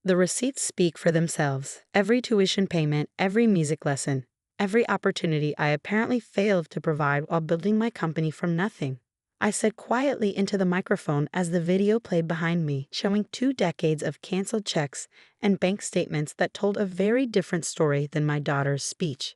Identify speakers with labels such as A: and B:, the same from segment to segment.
A: The receipts speak for themselves. Every tuition payment, every music lesson, every opportunity I apparently failed to provide while building my company from nothing. I said quietly into the microphone as the video played behind me, showing 2 decades of canceled checks and bank statements that told a very different story than my daughter's speech.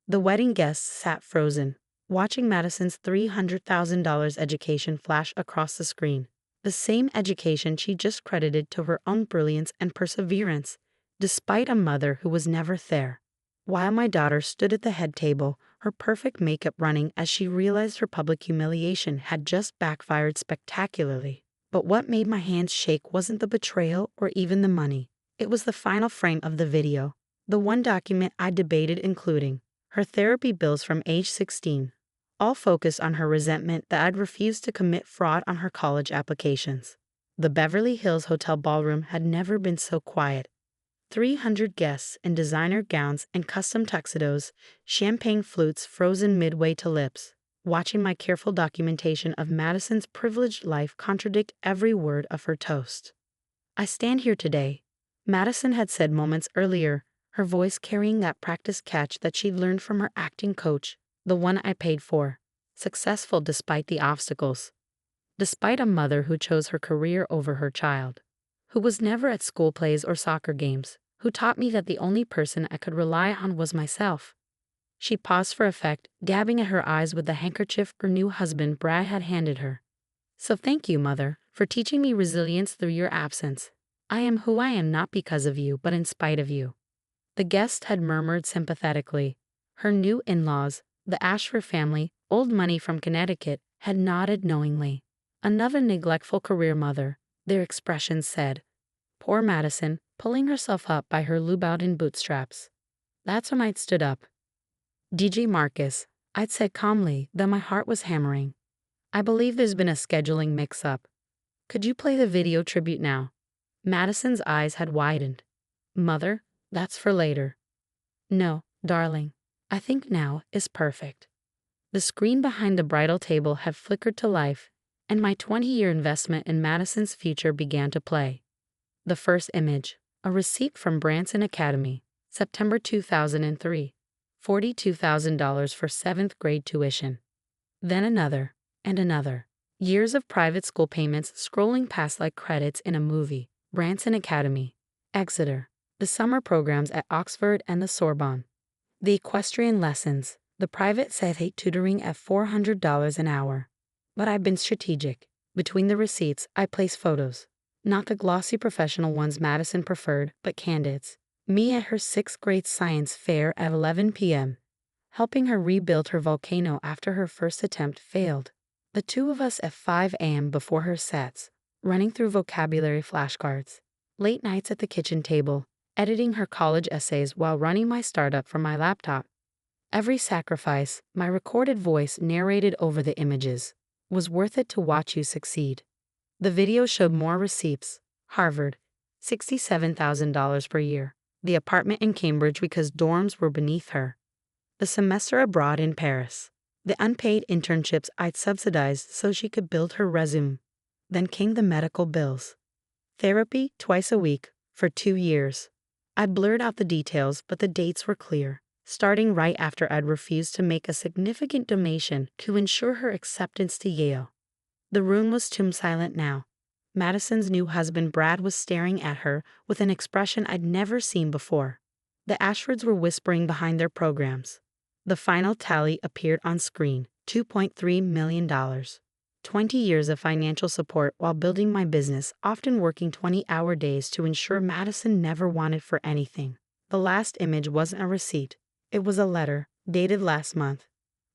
A: The wedding guests sat frozen, watching Madison's $300,000 education flash across the screen. The same education she just credited to her own brilliance and perseverance, despite a mother who was never there. While my daughter stood at the head table, her perfect makeup running as she realized her public humiliation had just backfired spectacularly. But what made my hands shake wasn't the betrayal or even the money. It was the final frame of the video, the one document I debated including. Her therapy bills from age 16, all focused on her resentment that I'd refused to commit fraud on her college applications. The Beverly Hills Hotel ballroom had never been so quiet. 300 guests in designer gowns and custom tuxedos, champagne flutes frozen midway to lips, watching my careful documentation of Madison's privileged life contradict every word of her toast. I stand here today, Madison had said moments earlier, her voice carrying that practice catch that she'd learned from her acting coach, the one I paid for, successful despite the obstacles. Despite a mother who chose her career over her child, who was never at school plays or soccer games, who taught me that the only person I could rely on was myself. She paused for effect, dabbing at her eyes with the handkerchief her new husband Brad had handed her. So thank you, Mother, for teaching me resilience through your absence. I am who I am not because of you, but in spite of you. The guest had murmured sympathetically. Her new in-laws, the Ashford family, old money from Connecticut, had nodded knowingly. Another neglectful career mother, their expressions said. Poor Madison, pulling herself up by her Louboutin bootstraps. That's when I'd stood up. DJ Marcus, I'd said calmly, though my heart was hammering. I believe there's been a scheduling mix-up. Could you play the video tribute now? Madison's eyes had widened. Mother, that's for later. No, darling. I think now is perfect. The screen behind the bridal table had flickered to life, and my 20-year investment in Madison's future began to play. The first image, a receipt from Branson Academy, September 2003, $42,000 for 7th grade tuition. Then another, and another. Years of private school payments scrolling past like credits in a movie. Branson Academy, Exeter, the summer programs at Oxford and the Sorbonne, the equestrian lessons, the private Sethate tutoring at $400 an hour. But I've been strategic. Between the receipts, I place photos. Not the glossy professional ones Madison preferred, but candids. Me at her 6th grade science fair at 11 p.m., helping her rebuild her volcano after her first attempt failed. The two of us at 5 a.m. before her sets, running through vocabulary flashcards. Late nights at the kitchen table, editing her college essays while running my startup from my laptop. Every sacrifice, my recorded voice narrated over the images, was worth it to watch you succeed. The video showed more receipts. Harvard, $67,000 per year. The apartment in Cambridge because dorms were beneath her. The semester abroad in Paris. The unpaid internships I'd subsidized so she could build her resume. Then came the medical bills. Therapy twice a week for 2 years. I blurred out the details, but the dates were clear, starting right after I'd refused to make a significant donation to ensure her acceptance to Yale. The room was tomb silent now. Madison's new husband Brad was staring at her with an expression I'd never seen before. The Ashfords were whispering behind their programs. The final tally appeared on screen, $2.3 million. 20 years of financial support while building my business, often working 20-hour days to ensure Madison never wanted for anything. The last image wasn't a receipt. It was a letter, dated last month.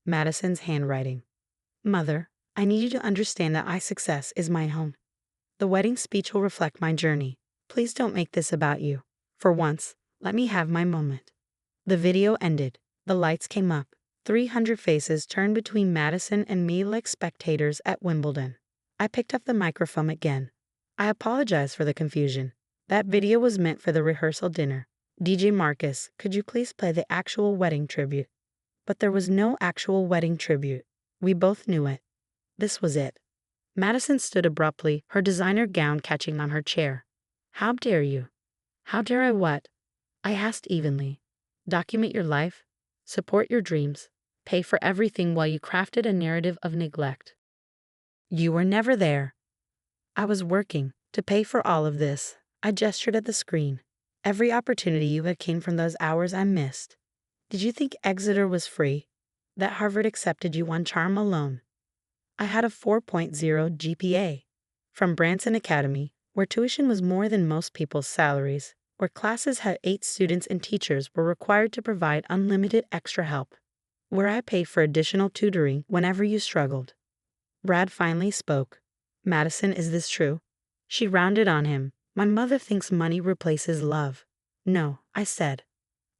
A: Madison's handwriting. Mother, I need you to understand that my success is my home. The wedding speech will reflect my journey. Please don't make this about you. For once, let me have my moment. The video ended. The lights came up. 300 faces turned between Madison and me like spectators at Wimbledon. I picked up the microphone again. I apologize for the confusion. That video was meant for the rehearsal dinner. DJ Marcus, could you please play the actual wedding tribute? But there was no actual wedding tribute. We both knew it. This was it. Madison stood abruptly, her designer gown catching on her chair. How dare you? How dare I what? I asked evenly. Document your life, support your dreams, pay for everything while you crafted a narrative of neglect. You were never there. I was working to pay for all of this. I gestured at the screen. Every opportunity you had came from those hours I missed. Did you think Exeter was free? That Harvard accepted you on charm alone? I had a 4.0 GPA. From Branson Academy, where tuition was more than most people's salaries, where classes had 8 students and teachers were required to provide unlimited extra help, where I paid for additional tutoring whenever you struggled. Brad finally spoke. Madison, is this true? She rounded on him. My mother thinks money replaces love. No, I said.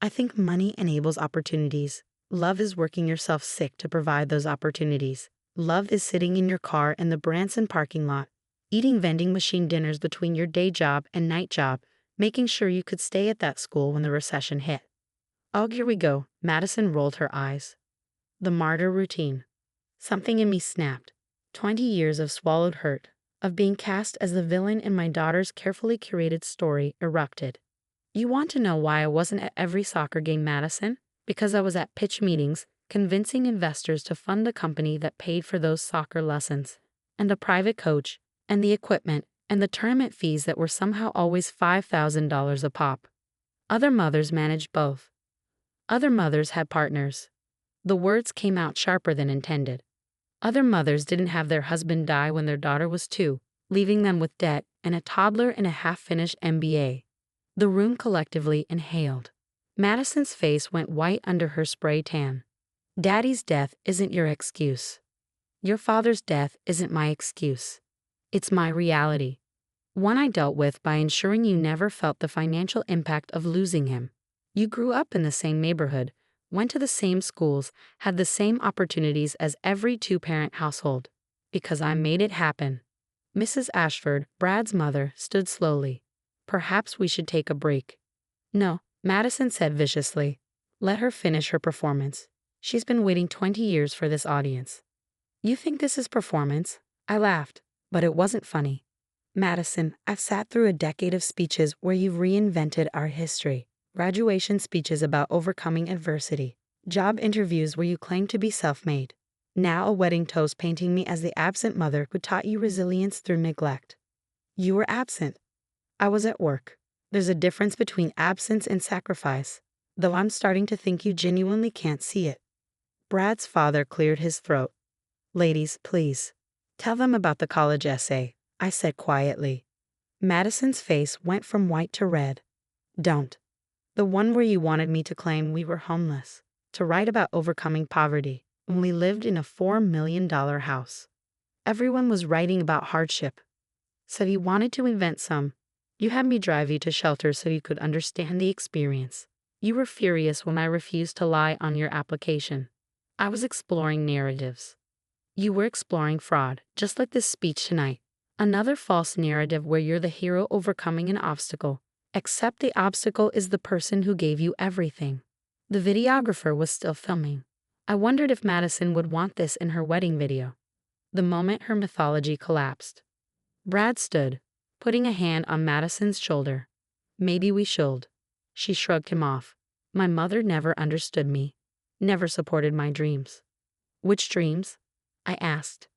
A: I think money enables opportunities. Love is working yourself sick to provide those opportunities. Love is sitting in your car in the Branson parking lot, eating vending machine dinners between your day job and night job, making sure you could stay at that school when the recession hit. Oh, here we go. Madison rolled her eyes. The martyr routine. Something in me snapped. 20 years of swallowed hurt, of being cast as the villain in my daughter's carefully curated story, erupted. You want to know why I wasn't at every soccer game, Madison? Because I was at pitch meetings, convincing investors to fund a company that paid for those soccer lessons, and a private coach, and the equipment, and the tournament fees that were somehow always $5,000 a pop. Other mothers managed both. Other mothers had partners. The words came out sharper than intended. Other mothers didn't have their husband die when their daughter was 2, leaving them with debt and a toddler and a half-finished MBA. The room collectively inhaled. Madison's face went white under her spray tan. Daddy's death isn't your excuse. Your father's death isn't my excuse. It's my reality. One I dealt with by ensuring you never felt the financial impact of losing him. You grew up in the same neighborhood, went to the same schools, had the same opportunities as every 2-parent household. Because I made it happen. Mrs. Ashford, Brad's mother, stood slowly. Perhaps we should take a break. No, Madison said viciously. Let her finish her performance. She's been waiting 20 years for this audience. You think this is performance? I laughed, but it wasn't funny. Madison, I've sat through a decade of speeches where you've reinvented our history. Graduation speeches about overcoming adversity. Job interviews where you claim to be self-made. Now a wedding toast painting me as the absent mother who taught you resilience through neglect. You were absent. I was at work. There's a difference between absence and sacrifice, though I'm starting to think you genuinely can't see it. Brad's father cleared his throat. Ladies, please. Tell them about the college essay, I said quietly. Madison's face went from white to red. Don't. The one where you wanted me to claim we were homeless, to write about overcoming poverty when we lived in a $4 million house. Everyone was writing about hardship. So you wanted to invent some. You had me drive you to shelter so you could understand the experience. You were furious when I refused to lie on your application. I was exploring narratives. You were exploring fraud, just like this speech tonight. Another false narrative where you're the hero overcoming an obstacle, except the obstacle is the person who gave you everything. The videographer was still filming. I wondered if Madison would want this in her wedding video. The moment her mythology collapsed. Brad stood, putting a hand on Madison's shoulder. Maybe we should. She shrugged him off. My mother never understood me, never supported my dreams. Which dreams? I asked.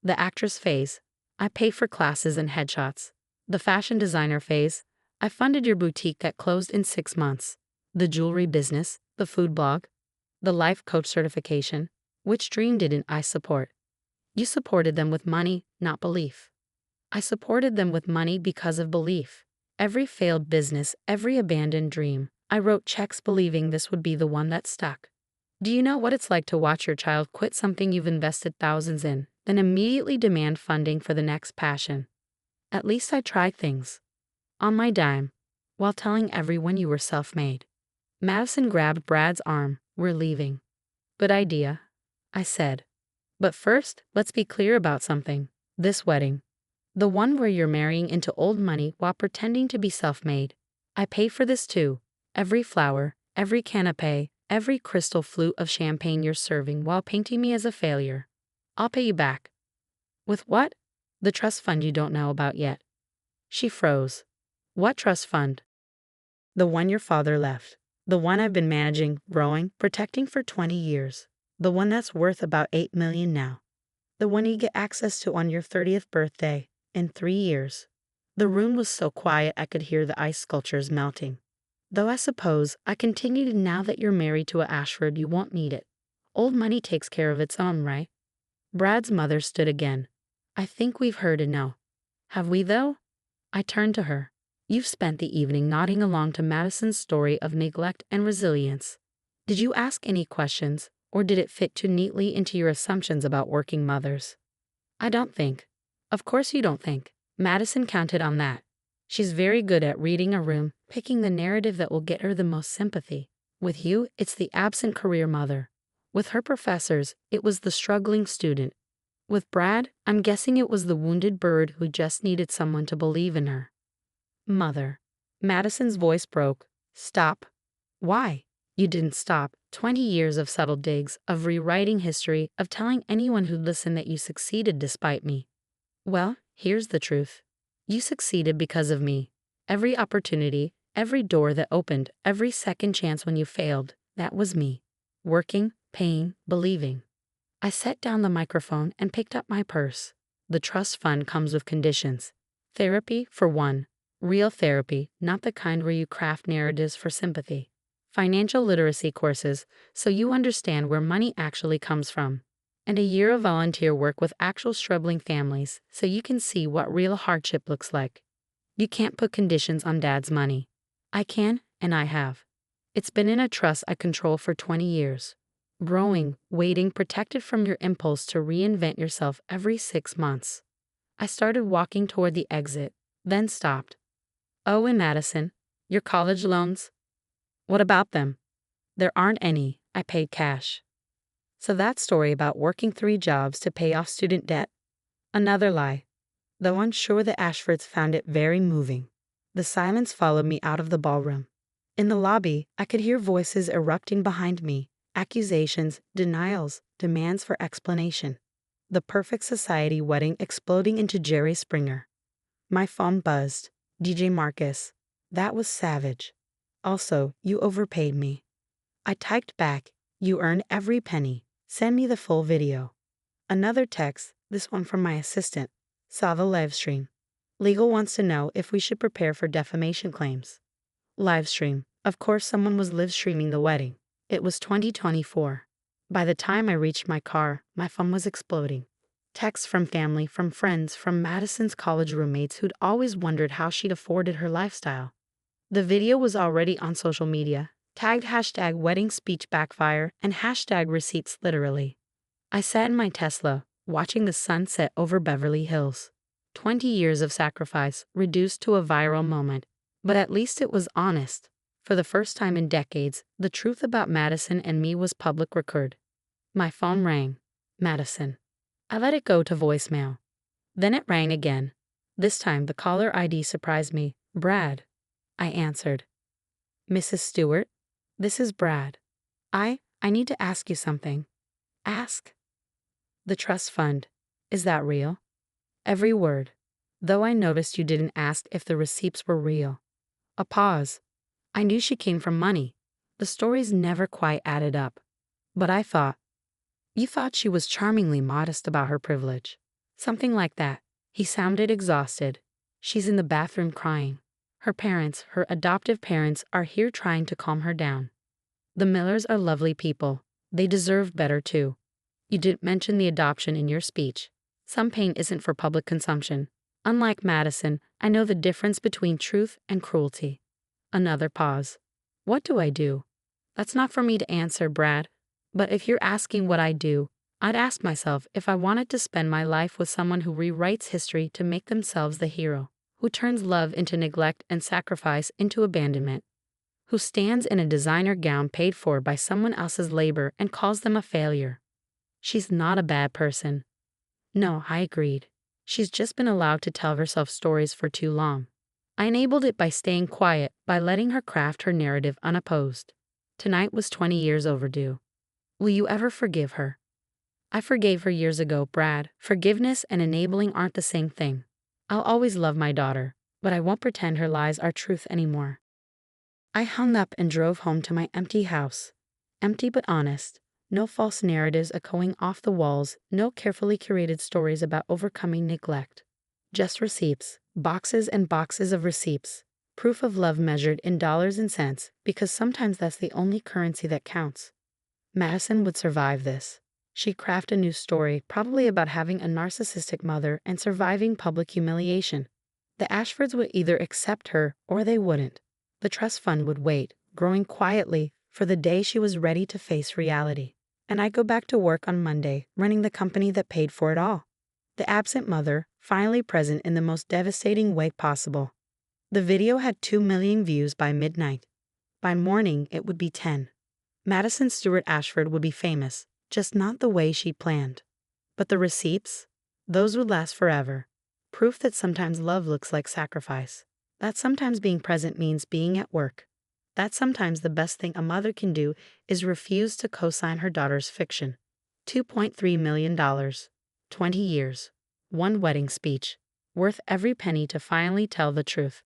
A: The actress phase. I pay for classes and headshots. The fashion designer phase. I funded your boutique that closed in 6 months. The jewelry business, the food blog, the life coach certification. Which dream didn't I support? You supported them with money, not belief. I supported them with money because of belief. Every failed business, every abandoned dream, I wrote checks believing this would be the one that stuck. Do you know what it's like to watch your child quit something you've invested thousands in, then immediately demand funding for the next passion? At least I tried things. On my dime, while telling everyone you were self-made. Madison grabbed Brad's arm. We're leaving. Good idea, I said. But first, let's be clear about something. This wedding. The one where you're marrying into old money while pretending to be self-made. I pay for this too. Every flower, every canapé, every crystal flute of champagne you're serving while painting me as a failure. I'll pay you back. With what? The trust fund you don't know about yet. She froze. What trust fund? The one your father left. The one I've been managing, growing, protecting for 20 years. The one that's worth about 8 million now. The one you get access to on your 30th birthday, in 3 years. The room was so quiet I could hear the ice sculptures melting. Though I suppose, I continued, now that you're married to a Ashford you won't need it. Old money takes care of its own, right? Brad's mother stood again. I think we've heard a no. Have we though? I turned to her. You've spent the evening nodding along to Madison's story of neglect and resilience. Did you ask any questions, or did it fit too neatly into your assumptions about working mothers? I don't think. Of course you don't think. Madison counted on that. She's very good at reading a room, picking the narrative that will get her the most sympathy. With you, it's the absent career mother. With her professors, it was the struggling student. With Brad, I'm guessing it was the wounded bird who just needed someone to believe in her. Mother. Madison's voice broke. Stop. Why? You didn't stop. 20 years of subtle digs, of rewriting history, of telling anyone who'd listen that you succeeded despite me. Well, here's the truth. You succeeded because of me. Every opportunity, every door that opened, every second chance when you failed, that was me. Working, paying, believing. I set down the microphone and picked up my purse. The trust fund comes with conditions. Therapy, for one. Real therapy, not the kind where you craft narratives for sympathy. Financial literacy courses, so you understand where money actually comes from. And a year of volunteer work with actual struggling families, so you can see what real hardship looks like. You can't put conditions on Dad's money. I can, and I have. It's been in a trust I control for 20 years. Growing, waiting, protected from your impulse to reinvent yourself every 6 months. I started walking toward the exit, then stopped. Oh, and Madison, your college loans? What about them? There aren't any. I paid cash. So that story about working 3 jobs to pay off student debt? Another lie. Though I'm sure the Ashfords found it very moving. The silence followed me out of the ballroom. In the lobby, I could hear voices erupting behind me, accusations, denials, demands for explanation. The perfect society wedding exploding into Jerry Springer. My phone buzzed. DJ Marcus. That was savage. Also, you overpaid me. I typed back, you earned every penny. Send me the full video. Another text, this one from my assistant. Saw the live stream. Legal wants to know if we should prepare for defamation claims. Live stream. Of course someone was live streaming the wedding. It was 2024. By the time I reached my car, my phone was exploding. Texts from family, from friends, from Madison's college roommates who'd always wondered how she'd afforded her lifestyle. The video was already on social media, tagged hashtag wedding speech backfire and hashtag receipts literally. I sat in my Tesla, watching the sun set over Beverly Hills. 20 years of sacrifice, reduced to a viral moment. But at least it was honest. For the first time in decades, the truth about Madison and me was public record. My phone rang. Madison. I let it go to voicemail. Then it rang again. This time the caller ID surprised me. Brad. I answered. Mrs. Stewart? This is Brad. I need to ask you something. Ask. The trust fund. Is that real? Every word. Though I noticed you didn't ask if the receipts were real. A pause. I knew she came from money. The stories never quite added up. But I thought. You thought she was charmingly modest about her privilege. Something like that. He sounded exhausted. She's in the bathroom crying. Her parents, her adoptive parents, are here trying to calm her down. The Millers are lovely people. They deserve better too. You didn't mention the adoption in your speech. Some pain isn't for public consumption. Unlike Madison, I know the difference between truth and cruelty. Another pause. What do I do? That's not for me to answer, Brad. But if you're asking what I do, I'd ask myself if I wanted to spend my life with someone who rewrites history to make themselves the hero, who turns love into neglect and sacrifice into abandonment, who stands in a designer gown paid for by someone else's labor and calls them a failure. She's not a bad person. No, I agreed. She's just been allowed to tell herself stories for too long. I enabled it by staying quiet, by letting her craft her narrative unopposed. Tonight was 20 years overdue. Will you ever forgive her? I forgave her years ago, Brad. Forgiveness and enabling aren't the same thing. I'll always love my daughter, but I won't pretend her lies are truth anymore. I hung up and drove home to my empty house. Empty but honest. No false narratives echoing off the walls, no carefully curated stories about overcoming neglect. Just receipts, boxes and boxes of receipts. Proof of love measured in dollars and cents, because sometimes that's the only currency that counts. Madison would survive this. She'd craft a new story, probably about having a narcissistic mother and surviving public humiliation. The Ashfords would either accept her or they wouldn't. The trust fund would wait, growing quietly, for the day she was ready to face reality. And I'd go back to work on Monday, running the company that paid for it all. The absent mother, finally present in the most devastating way possible. The video had 2 million views by midnight. By morning, it would be 10. Madison Stewart Ashford would be famous, just not the way she planned. But the receipts? Those would last forever. Proof that sometimes love looks like sacrifice. That sometimes being present means being at work. That sometimes the best thing a mother can do is refuse to co-sign her daughter's fiction. $2.3 million. 20 years. One wedding speech. Worth every penny to finally tell the truth.